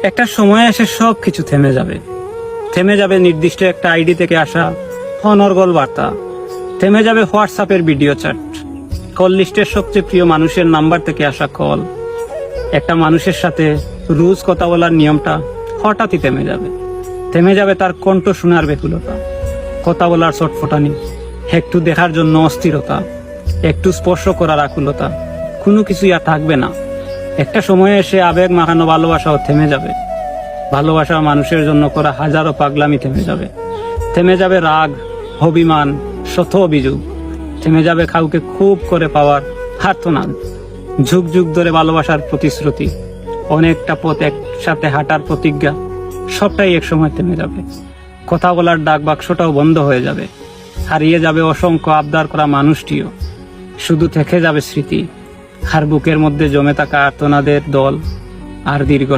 একটা সময় এসে সব কিছু থেমে যাবে। থেমে যাবে নির্দিষ্ট একটা আইডি থেকে আসা অনর্গল বার্তা, থেমে যাবে হোয়াটসঅ্যাপের ভিডিও চ্যাট, কল লিস্টের সবচেয়ে প্রিয় মানুষের নাম্বার থেকে আসা কল। একটা মানুষের সাথে রোজ কথা বলার নিয়মটা হঠাৎই থেমে যাবে। থেমে যাবে তার কণ্ঠ শোনার ব্যাকুলতা, কথা বলার ছটফটানি, একটু দেখার জন্য অস্থিরতা, একটু স্পর্শ করার আকুলতা। কোনো কিছুই আর থাকবে না। একটা সময়ে এসে আবেগ মাখানো ভালোবাসাও থেমে যাবে। ভালোবাসা মানুষের জন্য করা হাজারো পাগলামি থেমে যাবে। থেমে যাবে রাগ, অভিমান, শত অভিযোগ। থেমে যাবে কাউকে খুব করে পাওয়ার আর্তনাদ। যুগ যুগ ধরে ভালোবাসার প্রতিশ্রুতি, অনেকটা পথ একসাথে হাঁটার প্রতিজ্ঞা, সবটাই একসময় থেমে যাবে। কথা বলার ডাক বাক্সটাও বন্ধ হয়ে যাবে। হারিয়ে যাবে অসংখ্য আবদার করা মানুষটিও। শুধু থেকে যাবে স্মৃতি, আর বুকের মধ্যে জমে থাকা আর্তনাদের দল আর দীর্ঘ